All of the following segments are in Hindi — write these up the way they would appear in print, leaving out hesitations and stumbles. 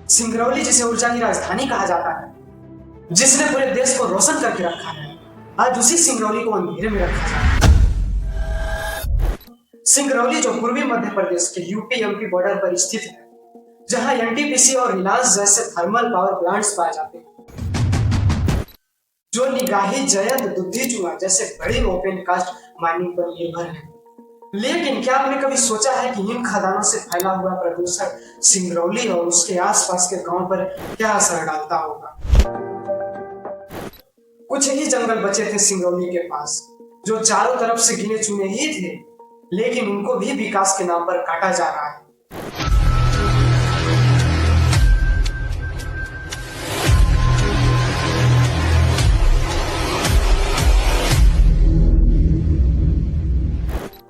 सिंगरौली जिसे ऊर्जा की राजधानी कहा जाता है, जिसने पूरे देश को रोशन करके रखा है, आज उसी सिंगरौली को अंधेरे में रखा जाता है। सिंगरौली जो पूर्वी मध्य प्रदेश के यूपी-एमपी बॉर्डर पर स्थित है, जहां एनटीपीसी और रिलायंस जैसे थर्मल पावर प्लांट्स पाए जाते हैं, जो निगाही जयंत दुद्धिजुआ जैसे बड़े ओपन कास्ट माइनिंग पर निर्भर है। लेकिन क्या आपने कभी सोचा है कि इन खदानों से फैला हुआ प्रदूषण सिंगरौली और उसके आसपास के गांव पर क्या असर डालता होगा? कुछ ही जंगल बचे थे सिंगरौली के पास, जो चारों तरफ से गिने चुने ही थे, लेकिन उनको भी विकास के नाम पर काटा जा रहा है।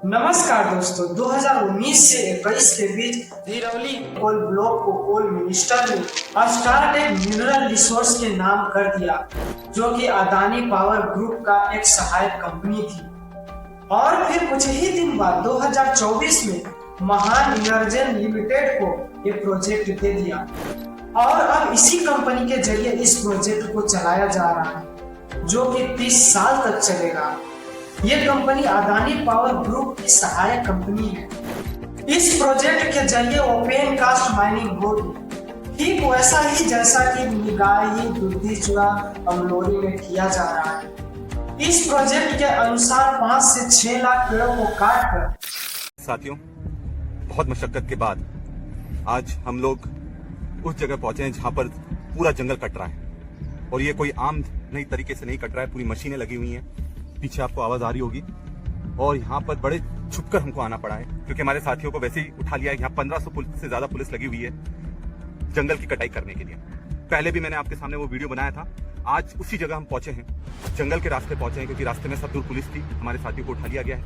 नमस्कार दोस्तों, 2019 से 21 के बीच धिरौली कोल ब्लॉक को कोल मिनिस्टर ने स्टारटेक मिनरल रिसोर्स के नाम कर दिया, जो कि अदानी पावर ग्रुप का एक सहायक कंपनी थी। और फिर कुछ ही दिन बाद 2024 में महान इनर्जन लिमिटेड को ये प्रोजेक्ट दे दिया और अब इसी कंपनी के जरिए इस प्रोजेक्ट को चलाया जा रहा है, जो कि 30 साल तक चलेगा। ये कंपनी अदानी पावर ग्रुप की सहायक कंपनी है। इस प्रोजेक्ट के जरिए ओपन कास्ट माइनिंग होगी, ठीक वैसा ही जैसा कि निगाही दुद्धिजुआ अमलोरी में किया जा रहा है। इस प्रोजेक्ट के अनुसार 5 से 6 लाख पेड़ों को काट कर साथियों, बहुत मशक्कत के बाद आज हम लोग उस जगह पहुंचे हैं जहां पर पूरा जंगल कट रहा है। और ये कोई आम नई तरीके से नहीं कट रहा है, पूरी मशीनें लगी हुई हैं। पीछे आपको आवाज आ रही होगी। और यहाँ पर बड़े छुपकर हमको आना पड़ा है, क्योंकि हमारे साथियों को वैसे ही उठा लिया है। यहाँ 1500 से ज्यादा पुलिस लगी हुई है जंगल की कटाई करने के लिए। पहले भी मैंने आपके सामने वो वीडियो बनाया था। आज उसी जगह हम पहुंचे हैं, जंगल के रास्ते पहुंचे हैं, क्योंकि रास्ते में सब दूर पुलिस थी। हमारे साथियों को उठा लिया गया है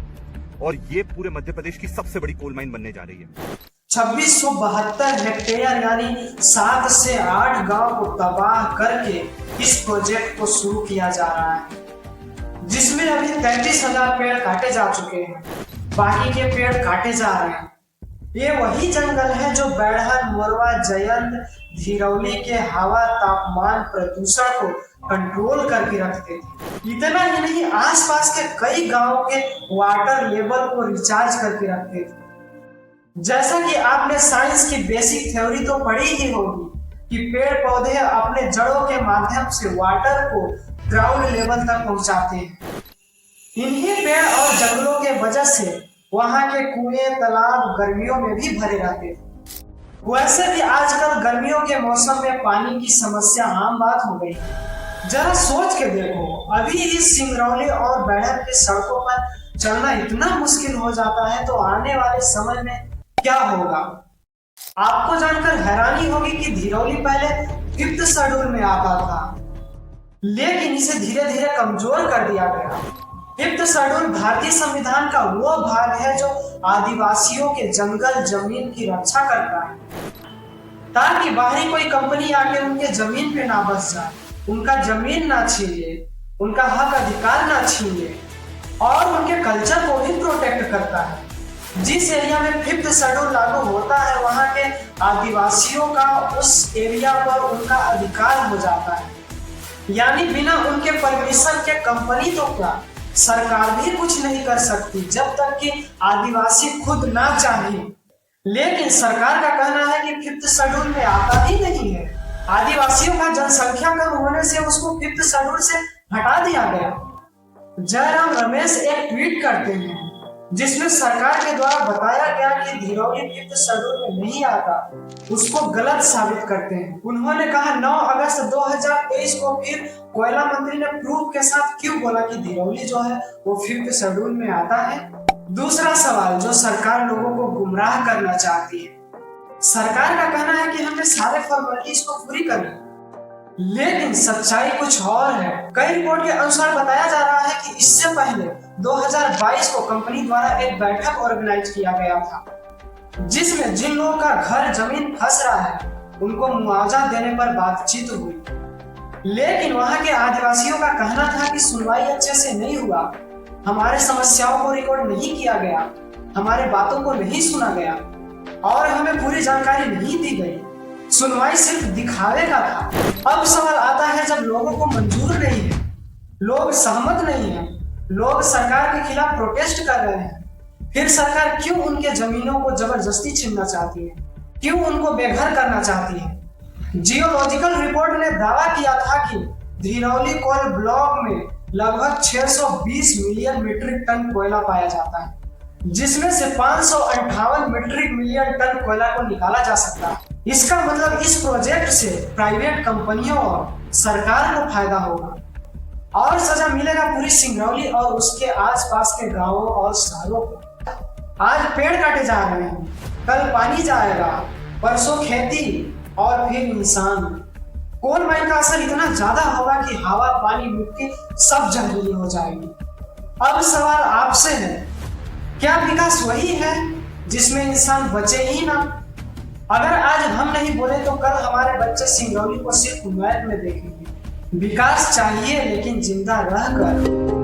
और ये पूरे मध्य प्रदेश की सबसे बड़ी कोल माइन बनने जा रही है। 2672 हेक्टेयर यानी 7 से 8 गांव को तबाह करके इस प्रोजेक्ट को शुरू किया जा रहा है, जिसमें अभी 33,000 पेड़ काटे जा चुके हैं, बाकी के पेड़ काटे जा रहे हैं। ये वही जंगल है जो बैढ़र, मोरवा, जयंत, धिरौली के हवा, तापमान, प्रदूषण को कंट्रोल करके रखते थे। इतना ही नहीं, आसपास के कई गांवों के वाटर लेवल को रिचार्ज करके रखते थे। जैसा कि आपने साइंस की बेसिक थ्योरी तो पढ़ी ही होगी कि पेड़ पौधे अपने जड़ों के माध्यम से वाटर को ग्राउंड लेवल तक पहुंचाते हैं। इन्हीं पेड़ और जंगलों के वजह से वहां के कुएं, तालाब गर्मियों में भी भरे रहते हैं। वैसे भी आजकल गर्मियों के मौसम में पानी की समस्या आम बात हो गई है। जरा सोच के देखो, अभी इस सिंगरौली और बैढ़र की सड़कों पर चलना इतना मुश्किल हो जाता है, तो आने वाले समय में क्या होगा? आपको जानकर हैरानी होगी कि धिरौली पहले 5th शेड्यूल में आता था, लेकिन इसे धीरे धीरे कमजोर कर दिया गया। 5th शेड्यूल भारतीय संविधान का वो भाग है जो आदिवासियों के जंगल जमीन की रक्षा करता है, ताकि बाहरी कोई कंपनी आके उनके जमीन पे ना बस जाए, उनका जमीन ना छीन ले, उनका हक अधिकार ना छीन ले, और उनके कल्चर को भी प्रोटेक्ट करता है। जिस एरिया में 5th शेड्यूल लागू होता है, वहां के आदिवासियों का उस एरिया पर उनका अधिकार हो जाता है। यानी बिना उनके परमिशन के कंपनी तो क्या, सरकार भी कुछ नहीं कर सकती, जब तक कि आदिवासी खुद ना चाहे। लेकिन सरकार का कहना है कि 5th शेड्यूल में आता ही नहीं है। आदिवासियों का जनसंख्या कम होने से उसको 5th शेड्यूल से हटा दिया गया। जयराम रमेश एक ट्वीट करते हैं, जिसमें सरकार के द्वारा बताया गया कि धिरौली 5th शेड्यूल में नहीं आता, उसको गलत साबित करते हैं। उन्होंने कहा 9 अगस्त 2023 को फिर कोयला मंत्री ने प्रूफ के साथ क्यों बोला कि धिरौली जो है वो 5th शेड्यूल में आता है। दूसरा सवाल जो सरकार लोगों को गुमराह करना चाहती है, सरकार का कहना है कि हमने सारे फॉर्मेलिटीज को पूरी कर ली, लेकिन सच्चाई कुछ और है। कई रिपोर्ट के अनुसार बताया जा रहा है कि इससे पहले 2022 को कंपनी द्वारा एक बैठक ऑर्गेनाइज किया गया था, जिसमें जिन लोगों का घर जमीन फंस रहा है उनको मुआवजा देने पर बातचीत हुई। लेकिन वहां के आदिवासियों का कहना था कि सुनवाई अच्छे से नहीं हुआ, हमारे समस्याओं को रिकॉर्ड नहीं किया गया, हमारे बातों को नहीं सुना गया और हमें पूरी जानकारी नहीं दी गई। सुनवाई सिर्फ दिखावे का था। अब सवाल आता है, जब लोगों को मंजूर नहीं है, लोग सहमत नहीं है, लोग सरकार के खिलाफ प्रोटेस्ट कर रहे हैं, फिर सरकार क्यों उनके जमीनों को जबरदस्ती छीनना चाहती है, क्यों उनको बेघर करना चाहती है? जियोलॉजिकल रिपोर्ट ने दावा किया था कि धिरौली कोल ब्लॉक में लगभग 620 मिलियन मीट्रिक टन कोयला पाया जाता है, जिसमें से 558 मीट्रिक मिलियन टन कोयला को निकाला जा सकता है। इसका मतलब इस प्रोजेक्ट से प्राइवेट कंपनियों और सरकार को फायदा होगा और सजा मिलेगा पूरी सिंगरौली और उसके आसपास के गांवों और शहरों को। आज पेड़ काटे जा रहे हैं, कल पानी जाएगा, परसों खेती और फिर इंसान। कोल माइन का असर इतना ज्यादा होगा कि हवा, पानी, मिट्टी सब जहरीली हो जाएगी। अब सवाल आपसे है, क्या विकास वही है जिसमें इंसान बचे ही ना? अगर आज हम नहीं बोले तो कल हमारे बच्चे सिंगरौली को सिर्फ मैप में देखेंगे। विकास चाहिए लेकिन जिंदा रहकर।